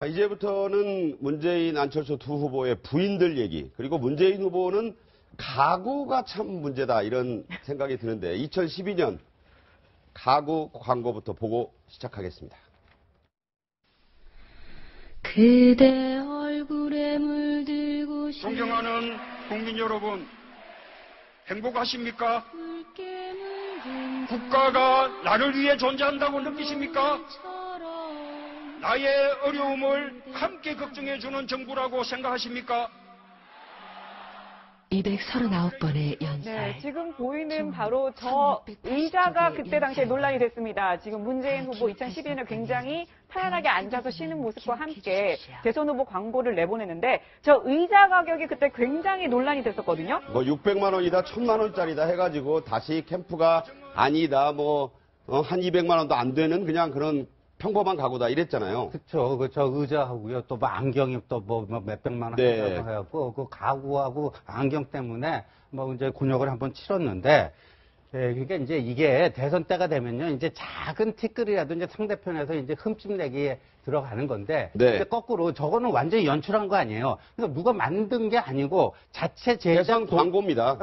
이제부터는 문재인, 안철수 두 후보의 부인들 얘기, 그리고 문재인 후보는 가구가 참 문제다 이런 생각이 드는데 2012년 가구 광고부터 보고 시작하겠습니다. 그대 얼굴에 물들고 싶은 존경하는 국민 여러분, 행복하십니까? 국가가 나를 위해 존재한다고 느끼십니까? 나의 어려움을 함께 걱정해주는 정부라고 생각하십니까? 239번의 연설. 네, 지금 보이는 바로 저 의자가 그때 당시에 논란이 됐습니다. 지금 문재인 후보 2012년에 굉장히 편안하게 앉아서 쉬는 모습과 함께 대선 후보 광고를 내보내는데 저 의자 가격이 그때 굉장히 논란이 됐었거든요. 뭐 600만 원이다, 1000만 원짜리다 해가지고 다시 캠프가 아니다, 한 200만 원도 안 되는 그냥 그런 평범한 가구다 이랬잖아요. 그렇죠. 저 의자하고요. 또 뭐 안경이 또 뭐 몇백만 원 네. 해갖고 그 가구하고 안경 때문에 뭐 이제 곤욕을 한번 치렀는데, 그러니까 이제 이게 대선 때가 되면요. 이제 작은 티끌이라도 이제 상대편에서 이제 흠집내기에 들어가는 건데, 네. 근데 거꾸로 저거는 완전히 연출한 거 아니에요. 그러니까 누가 만든 게 아니고 자체 대선 제작 광고입니다.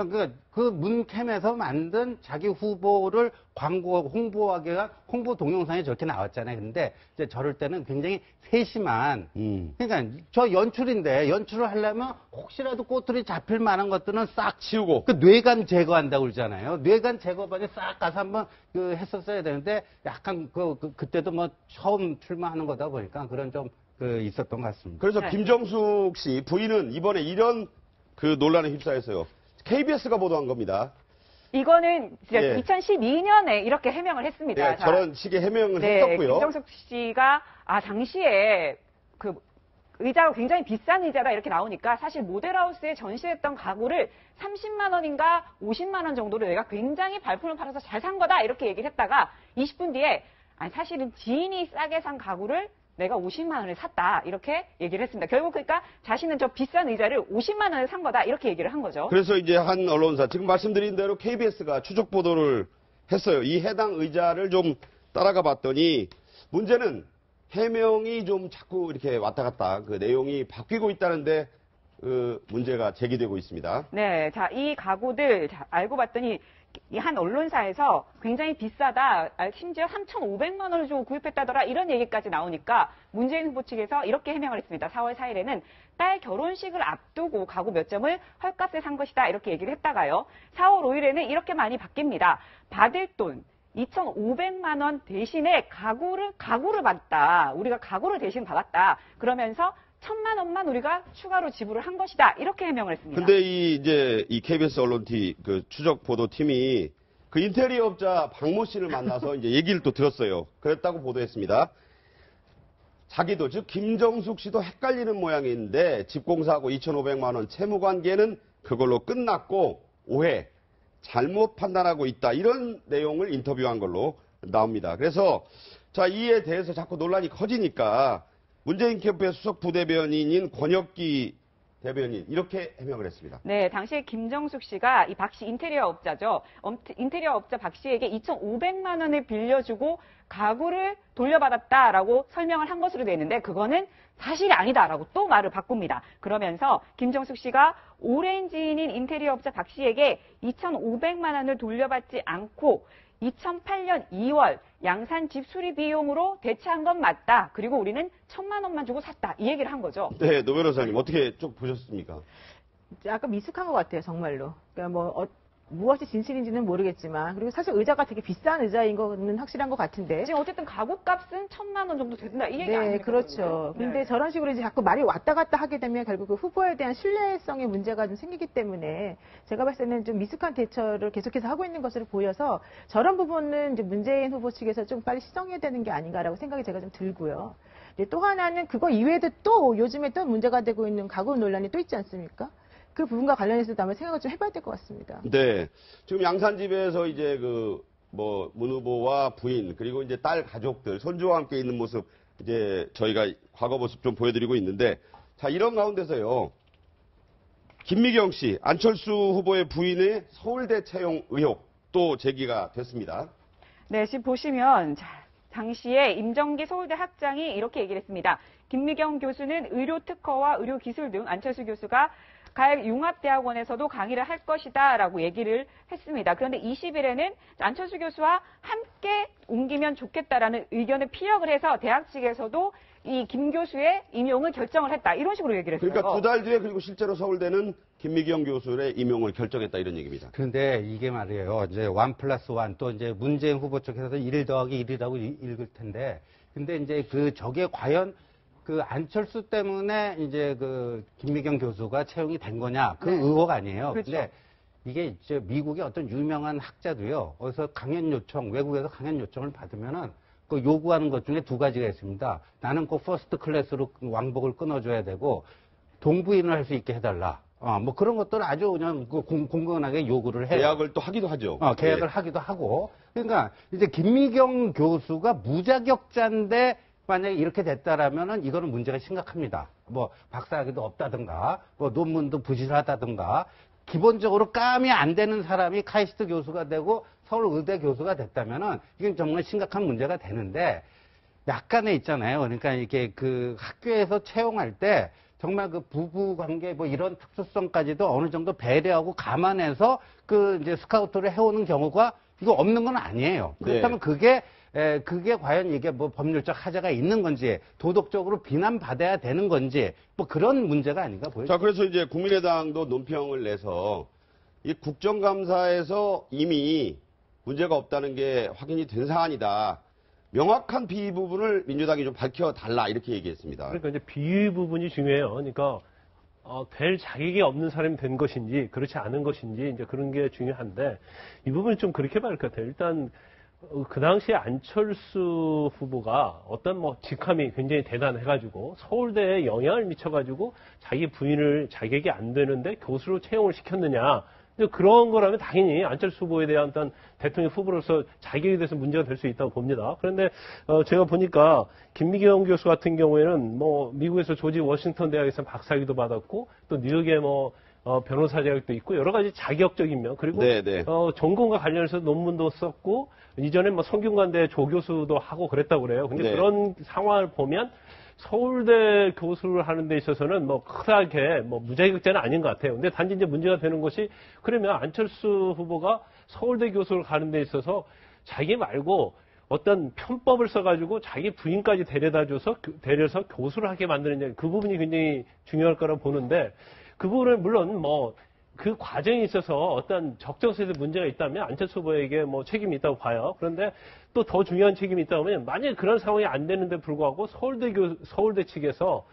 그 문캠에서 만든 자기 후보를 광고 홍보하기 위한 홍보 동영상이 저렇게 나왔잖아요. 근데 이제 저럴 때는 굉장히 세심한, 그러니까 저 연출인데 연출을 하려면 혹시라도 꼬투리 잡힐 만한 것들은 싹 치우고. 그 뇌관 제거한다고 그러잖아요. 뇌관 제거반에 싹 가서 한번 했었어야 되는데 약간 그때도 뭐 처음 출마하는 거다 보니까 그런 좀 있었던 것 같습니다. 그래서 네. 김정숙 씨 부인은 이번에 이런 그 논란에 휩싸였어요. KBS가 보도한 겁니다. 이거는 진짜 예. 2012년에 이렇게 해명을 했습니다. 예, 저런 식의 해명을 네, 했었고요. 김정숙 씨가 당시에 그 의자가 굉장히 비싼 의자다 이렇게 나오니까 사실 모델하우스에 전시했던 가구를 30만 원인가 50만 원 정도로 내가 굉장히 발품을 팔아서 잘 산 거다 이렇게 얘기를 했다가 20분 뒤에 사실은 지인이 싸게 산 가구를 내가 50만 원에 샀다 이렇게 얘기를 했습니다. 결국 그러니까 자신은 저 비싼 의자를 50만 원에 산 거다 이렇게 얘기를 한 거죠. 그래서 이제 한 언론사, 지금 말씀드린 대로 KBS가 추적 보도를 했어요. 이 해당 의자를 좀 따라가 봤더니 문제는 해명이 좀 자꾸 이렇게 왔다 갔다 그 내용이 바뀌고 있다는데 문제가 제기되고 있습니다. 네, 자, 이 가구들 알고 봤더니 이 한 언론사에서 굉장히 비싸다, 심지어 3,500만 원을 주고 구입했다더라 이런 얘기까지 나오니까 문재인 후보 측에서 이렇게 해명을 했습니다. 4월 4일에는 딸 결혼식을 앞두고 가구 몇 점을 헐값에 산 것이다 이렇게 얘기를 했다가요. 4월 5일에는 이렇게 많이 바뀝니다. 받을 돈 2,500만 원 대신에 가구를 받았다. 우리가 가구를 대신 받았다. 그러면서 1,000만 원만 우리가 추가로 지불을 한 것이다. 이렇게 해명을 했습니다. 근데 이 KBS 언론팀 그 추적 보도팀이 그 인테리어 업자 박모 씨를 만나서 이제 얘기를 또 들었어요. 그랬다고 보도했습니다. 자기도 즉 김정숙 씨도 헷갈리는 모양인데 집공사하고 2,500만 원 채무 관계는 그걸로 끝났고 오해, 잘못 판단하고 있다. 이런 내용을 인터뷰한 걸로 나옵니다. 그래서 자, 이에 대해서 자꾸 논란이 커지니까 문재인 캠프의 수석 부대변인인 권혁기 대변인 이렇게 해명을 했습니다. 네, 당시에 김정숙 씨가 이 박 씨 인테리어 업자죠. 인테리어 업자 박 씨에게 2,500만 원을 빌려주고 가구를 돌려받았다라고 설명을 한 것으로 되어 있는데 그거는 사실이 아니다라고 또 말을 바꿉니다. 그러면서 김정숙 씨가 오랜 지인인 인테리어 업자 박 씨에게 2,500만 원을 돌려받지 않고 2008년 2월 양산 집 수리 비용으로 대체한 건 맞다. 그리고 우리는 1,000만 원만 주고 샀다. 이 얘기를 한 거죠. 네, 노 변호사님 어떻게 쭉 보셨습니까? 약간 미숙한 것 같아요, 정말로. 그러니까 무엇이 진실인지는 모르겠지만, 그리고 사실 의자가 되게 비싼 의자인 거는 확실한 것 같은데. 지금 어쨌든 가구값은 1,000만 원 정도 된다. 이 얘기 네, 아닙니까? 그렇죠. 네. 근데 저런 식으로 이제 자꾸 말이 왔다 갔다 하게 되면 결국 그 후보에 대한 신뢰성의 문제가 좀 생기기 때문에 제가 봤을 때는 좀 미숙한 대처를 계속해서 하고 있는 것으로 보여서 저런 부분은 이제 문재인 후보 측에서 좀 빨리 시정해야 되는 게 아닌가라고 생각이 제가 좀 들고요. 또 하나는 그거 이외에도 또 요즘에 또 문제가 되고 있는 가구 논란이 또 있지 않습니까? 그 부분과 관련해서도 한번 생각을 좀 해봐야 될 것 같습니다. 네. 지금 양산집에서 이제 문 후보와 부인, 그리고 이제 딸 가족들, 손주와 함께 있는 모습, 이제 저희가 과거 모습 좀 보여드리고 있는데, 자, 이런 가운데서요, 김미경 씨, 안철수 후보의 부인의 서울대 채용 의혹 또 제기가 됐습니다. 네, 지금 보시면, 당시에 임정기 서울대 학장이 이렇게 얘기를 했습니다. 김미경 교수는 의료 특허와 의료 기술 등 안철수 교수가 가해 융합대학원에서도 강의를 할 것이다라고 얘기를 했습니다. 그런데 20일에는 안철수 교수와 함께 옮기면 좋겠다라는 의견을 피력을 해서 대학 측에서도 이 김 교수의 임용을 결정을 했다. 이런 식으로 얘기를 했어요. 그러니까 2달 뒤에 그리고 실제로 서울대는 김미경 교수의 임용을 결정했다 이런 얘기입니다. 그런데 이게 말이에요. 이제 1+1 또 이제 문재인 후보 쪽에서도 1 더하기 1이라고 읽을 텐데, 근데 이제 그 저게 과연 그 안철수 때문에 이제 그 김미경 교수가 채용이 된 거냐 그 의혹 아니에요. 그렇죠. 근데 이게 이제 미국의 어떤 유명한 학자도요. 어디서 강연 요청, 외국에서 강연 요청을 받으면은 그 요구하는 것 중에 2가지가 있습니다. 나는 꼭 퍼스트 클래스로 왕복을 끊어줘야 되고 동부인을 할 수 있게 해달라. 뭐 그런 것들을 아주 그냥 공공하게 요구를 해요. 계약을 또 하기도 하죠. 계약을 예. 하기도 하고. 그러니까 이제 김미경 교수가 무자격자인데 만약에 이렇게 됐다라면은 이거는 문제가 심각합니다. 뭐 박사학위도 없다든가, 뭐 논문도 부실하다든가, 기본적으로 감이 안 되는 사람이 카이스트 교수가 되고 서울의대 교수가 됐다면은 이건 정말 심각한 문제가 되는데, 약간의 있잖아요. 그러니까 이게 그 학교에서 채용할 때 정말 그 부부 관계 뭐 이런 특수성까지도 어느 정도 배려하고 감안해서 그 이제 스카우트를 해오는 경우가 이거 없는 건 아니에요. 그렇다면 그게 과연 이게 뭐 법률적 하자가 있는 건지, 도덕적으로 비난받아야 되는 건지, 뭐 그런 문제가 아닌가 보여요. 자, 그래서 이제 국민의당도 논평을 내서 이 국정감사에서 이미 문제가 없다는 게 확인이 된 사안이다. 명확한 비위 부분을 민주당이 좀 밝혀달라 이렇게 얘기했습니다. 그러니까 이제 비위 부분이 중요해요. 그러니까 될 자격이 없는 사람이 된 것인지 그렇지 않은 것인지 이제 그런 게 중요한데, 이 부분은 좀 그렇게 봐야 할 것 같아요. 일단 그 당시에 안철수 후보가 어떤 뭐 직함이 굉장히 대단해가지고 서울대에 영향을 미쳐가지고 자기 부인을 자격이 안 되는데 교수로 채용을 시켰느냐. 그런 거라면 당연히 안철수 후보에 대한 어떤 대통령 후보로서 자격에 대해서 문제가 될 수 있다고 봅니다. 그런데 제가 보니까 김미경 교수 같은 경우에는 뭐 미국에서 조지 워싱턴 대학에서 박사학위도 받았고 또 뉴욕에 뭐 변호사 자격도 있고 여러 가지 자격적인 면, 그리고 전공과 관련해서 논문도 썼고 이전에 뭐 성균관대 조교수도 하고 그랬다고 그래요. 근데 그런 상황을 보면 서울대 교수를 하는 데 있어서는 뭐 크게 뭐 무자격자는 아닌 것 같아요. 근데 단지 이제 문제가 되는 것이, 그러면 안철수 후보가 서울대 교수를 가는 데 있어서 자기 말고 어떤 편법을 써가지고 자기 부인까지 데려서 교수를 하게 만드는 그 부분이 굉장히 중요할 거라고 보는데, 그 부분은 물론 뭐 그 과정에 있어서 어떤 적정성에서 문제가 있다면 안철수 후보에게 뭐 책임이 있다고 봐요. 그런데 또 더 중요한 책임이 있다면, 만약에 그런 상황이 안 되는데 불구하고 서울대 측에서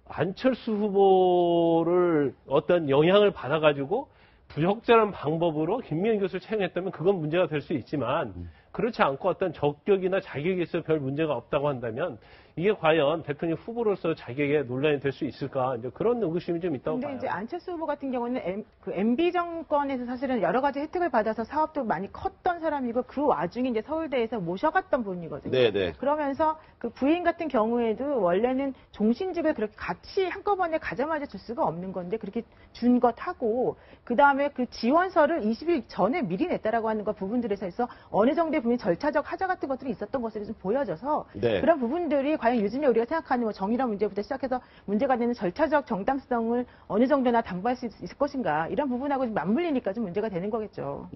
안철수 후보를 어떤 영향을 받아가지고 부적절한 방법으로 김미경 교수를 채용했다면 그건 문제가 될 수 있지만, 그렇지 않고 어떤 적격이나 자격에 있어 별 문제가 없다고 한다면 이게 과연 대통령 후보로서 자격에 논란이 될 수 있을까, 이제 그런 의구심이 좀 있다고 봐요. 근데 이제 안철수 후보 같은 경우는 MB 정권에서 사실은 여러 가지 혜택을 받아서 사업도 많이 컸던 사람이고, 그 와중에 이제 서울대에서 모셔갔던 분이거든요. 네네. 그러면서 그 부인 같은 경우에도 원래는 종신직을 그렇게 같이 한꺼번에 가자마자 줄 수가 없는 건데 그렇게 준 것하고, 그 다음에 그 지원서를 20일 전에 미리 냈다라고 하는 것 부분들에서 있어 어느 정도의 부분이 절차적 하자 같은 것들이 있었던 것으로 좀 보여져서, 그런 부분들이 과연 요즘에 우리가 생각하는 뭐 정의란 문제부터 시작해서 문제가 되는 절차적 정당성을 어느 정도나 담보할 수 있을 것인가, 이런 부분하고 좀 맞물리니까 좀 문제가 되는 거겠죠.